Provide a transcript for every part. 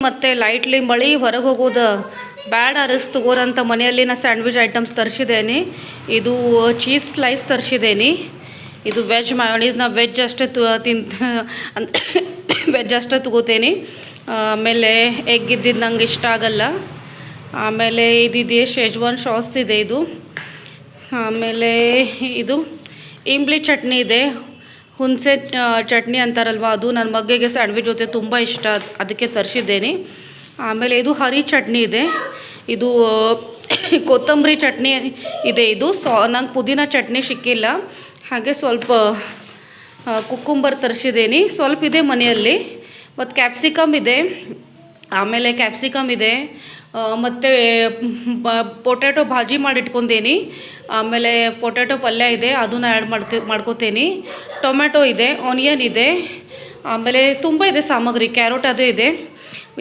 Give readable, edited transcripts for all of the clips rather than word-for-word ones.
ಮತ್ತು ಲೈಟ್ಲಿ ಮಳೆ ಹೊರಗೆ ಹೋಗೋದು ಬ್ಯಾಡ್ ಅರಸ್ ತಗೋರಂತ ಮನೆಯಲ್ಲಿ ನಾ ಸ್ಯಾಂಡ್ವಿಚ್ ಐಟಮ್ಸ್ ತರಿಸಿದ್ದೇನೆ. ಇದು ಚೀಸ್ ಸ್ಲೈಸ್ ತರಿಸಿದ್ದೇನೆ. ಇದು ವೆಜ್ ಮಯೋನೀಸ್. ನಾ ವೆಜ್ ಅಷ್ಟೇ ವೆಜ್ ಅಷ್ಟೇ ತಗೋತೇನೆ. ಆಮೇಲೆ ಎಗ್ ಇದ್ದಿದ್ದು ನಂಗೆ ಇಷ್ಟ ಆಗಲ್ಲ. ಆಮೇಲೆ ಇದಿದೆ ಶೇಜ್ವಾನ್ ಸಾಸ್ ಇದೆ ಇದು. ಆಮೇಲೆ ಇದು ಇಂಬ್ಲಿ ಚಟ್ನಿ ಇದೆ, ಹುಣಸೆ ಚಟ್ನಿ ಅಂತಾರಲ್ವ ಅದು. ನನ್ನ ಮಗ್ಗೆಗೆ ಸ್ಯಾಂಡ್ವಿಚ್ ಜೊತೆ ತುಂಬ ಇಷ್ಟ, ಅದಕ್ಕೆ ತರಿಸಿದ್ದೇನೆ. ಆಮೇಲೆ ಇದು ಹರಿ ಚಟ್ನಿ ಇದೆ, ಇದು ಕೊತ್ತಂಬರಿ ಚಟ್ನಿ ಇದೆ. ಇದು ನಂಗೆ ಪುದೀನ ಚಟ್ನಿ ಸಿಕ್ಕಿಲ್ಲ, ಹಾಗೆ ಸ್ವಲ್ಪ ಕುಕ್ಕುಂಬರ್ ತರಿಸಿದ್ದೇನೆ. ಸ್ವಲ್ಪ ಇದೆ ಮನೆಯಲ್ಲಿ. ಮತ್ತು ಕ್ಯಾಪ್ಸಿಕಮ್ ಇದೆ. ಆಮೇಲೆ ಕ್ಯಾಪ್ಸಿಕಮ್ ಇದೆ, ಮತ್ತು ಪೊಟ್ಯಾಟೊ ಭಾಜಿ ಮಾಡಿಟ್ಕೊಂಡೇನಿ. ಆಮೇಲೆ ಪೊಟ್ಯಾಟೊ ಪಲ್ಯ ಇದೆ, ಅದನ್ನ ಆ್ಯಡ್ ಮಾಡ್ಕೋತೀನಿ. ಟೊಮ್ಯಾಟೊ ಇದೆ, ಆನಿಯನ್ ಇದೆ, ಆಮೇಲೆ ತುಂಬ ಇದೆ ಸಾಮಗ್ರಿ. ಕ್ಯಾರೋಟ್ ಅದು ಇದೆ.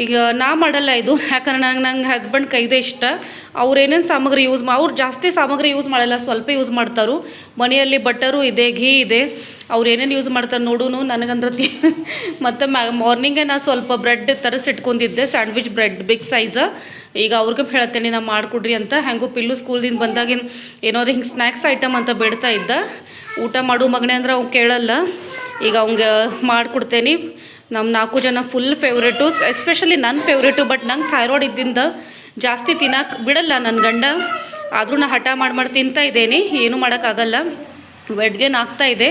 ಈಗ ನಾ ಮಾಡಲ್ಲ ಇದು, ಯಾಕಂದ್ರೆ ನಂಗೆ ಹಸ್ಬೆಂಡ್ ಕೈದೇ ಇಷ್ಟ. ಅವ್ರು ಏನೇನು ಸಾಮಗ್ರಿ ಅವ್ರು ಜಾಸ್ತಿ ಸಾಮಗ್ರಿ ಯೂಸ್ ಮಾಡಲ್ಲ, ಸ್ವಲ್ಪ ಯೂಸ್ ಮಾಡ್ತಾರೆ. ಮನೆಯಲ್ಲಿ ಬಟರು ಇದೆ, ಘೀ ಇದೆ. ಅವ್ರು ಏನೇನು ಯೂಸ್ ಮಾಡ್ತಾರೆ ನೋಡೂ ನನಗಂದ್ರೆ ಮತ್ತು ಮಾರ್ನಿಂಗೇ ನಾನು ಸ್ವಲ್ಪ ಬ್ರೆಡ್ ತರಿಸಿಟ್ಕೊಂಡಿದ್ದೆ, ಸ್ಯಾಂಡ್ವಿಚ್ ಬ್ರೆಡ್ ಬಿಗ್ ಸೈಜ್. ಈಗ ಅವ್ರಿಗೆ ಹೇಳ್ತೇನೆ ನಾ ಮಾಡಿಕೊಡ್ರಿ ಅಂತ. ಹೆಂಗೂ ಪಿಲ್ಲು ಸ್ಕೂಲ್ದಿಂದ ಬಂದಾಗಿನ ಏನಾದ್ರು ಹಿಂಗೆ ಸ್ನ್ಯಾಕ್ಸ್ ಐಟಮ್ ಅಂತ ಬೇಡ್ತಾ ಇದ್ದ. ಊಟ ಮಾಡು ಮಗನೇ ಅಂದ್ರೆ ಅವ್ನು ಕೇಳಲ್ಲ. ಈಗ ಅವ್ಗೆ ಮಾಡಿಕೊಡ್ತೇನೆ. ನಮ್ಮ 4 ಜನ ಫುಲ್ ಫೇವ್ರೇಟು, ಎಸ್ಪೆಷಲಿ ನನ್ನ ಫೇವ್ರೇಟು. ಬಟ್ ನಂಗೆ ಥೈರಾಯ್ಡ್ ಇದ್ದಿಂದ ಜಾಸ್ತಿ ತಿನ್ನಕ್ಕೆ ಬಿಡಲ್ಲ ನನ್ನ ಗಂಡ. ಆದರೂ ನಾನು ಹಠ ಮಾಡಿ ತಿಂತಾ ಇದ್ದೇನೆ, ಏನೂ ಮಾಡೋಕ್ಕಾಗಲ್ಲ. ವೆಟ್ ಗೇನ್ ಆಗ್ತಾಯಿದೆ.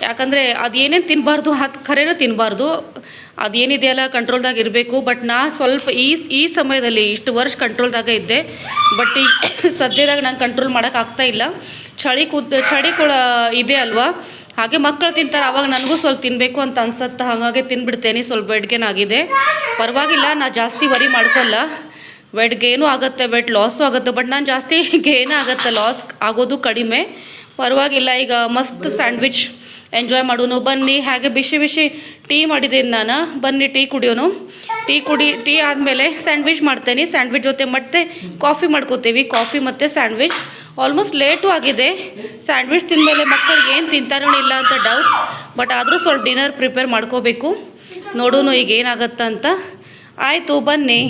ಯಾಕಂದರೆ ಅದು ಏನೇನು ತಿನ್ನಬಾರ್ದು ಅದು ಖರೇನ ತಿನ್ನಬಾರ್ದು, ಅದೇನಿದೆಯಲ್ಲ ಕಂಟ್ರೋಲ್ದಾಗ ಇರಬೇಕು. ಬಟ್ ನಾ ಸ್ವಲ್ಪ ಈ ಸಮಯದಲ್ಲಿ ಇಷ್ಟು ವರ್ಷ ಕಂಟ್ರೋಲ್ದಾಗ ಇದ್ದೆ. ಬಟ್ ಈ ಸದ್ಯದಾಗ ನಂಗೆ ಕಂಟ್ರೋಲ್ ಮಾಡೋಕ್ಕಾಗ್ತಾಯಿಲ್ಲ. ಚಳಿ ಕೂಡ ಇದೆ ಅಲ್ವಾ, ಹಾಗೆ ಮಕ್ಕಳು ತಿಂತಾರೆ, ಆವಾಗ ನನಗೂ ಸ್ವಲ್ಪ ತಿನ್ನಬೇಕು ಅಂತ ಅನ್ಸುತ್ತೆ. ಹಾಗಾಗಿ ತಿನ್ಬಿಡ್ತೇನೆ. ಸ್ವಲ್ಪ ವೆಟ್ ಗೇನ್ ಆಗಿದೆ, ಪರವಾಗಿಲ್ಲ. ನಾ ಜಾಸ್ತಿ ವರಿ ಮಾಡ್ಕೊಲ್ಲ. ವೆಟ್ ಗೇನು ಆಗುತ್ತೆ, ವೆಟ್ ಲಾಸು ಆಗುತ್ತೆ. ಬಟ್ ನಾನು ಜಾಸ್ತಿ ಗೇನ್ ಆಗುತ್ತೆ, ಲಾಸ್ ಆಗೋದು ಕಡಿಮೆ. ಪರವಾಗಿಲ್ಲ. ಈಗ ಮಸ್ತ್ ಸ್ಯಾಂಡ್ವಿಚ್ ಎಂಜಾಯ್ ಮಾಡೋನು ಬನ್ನಿ. ಹಾಗೆ ಬಿಸಿ ಬಿಸಿ ಟೀ ಮಾಡಿದ್ದೀನಿ ನಾನು, ಬನ್ನಿ ಟೀ ಕುಡಿಯೋನು. ಟೀ ಆದಮೇಲೆ ಸ್ಯಾಂಡ್ವಿಚ್ ಮಾಡ್ತೇನೆ. ಸ್ಯಾಂಡ್ವಿಚ್ ಜೊತೆ ಮತ್ತೆ ಕಾಫಿ ಮಾಡ್ಕೋತೀವಿ. ಕಾಫಿ ಮತ್ತು ಸ್ಯಾಂಡ್ವಿಚ್. ಆಲ್ಮೋಸ್ಟ್ ಲೇಟು ಆಗಿದೆ. ಸ್ಯಾಂಡ್ವಿಚ್ ತಿಂದಮೇಲೆ ಮಕ್ಕಳು ಏನು ತಿಂತಾರೋ ಇಲ್ಲ ಅಂತ ಡೌಟ್ಸ್. ಬಟ್ ಆದರೂ ಸ್ವಲ್ಪ ಡಿನ್ನರ್ ಪ್ರಿಪೇರ್ ಮಾಡ್ಕೋಬೇಕು. ನೋಡೋಣ ಈಗ ಏನಾಗತ್ತಂತ. ಆಯಿತು ಬನ್ನಿ.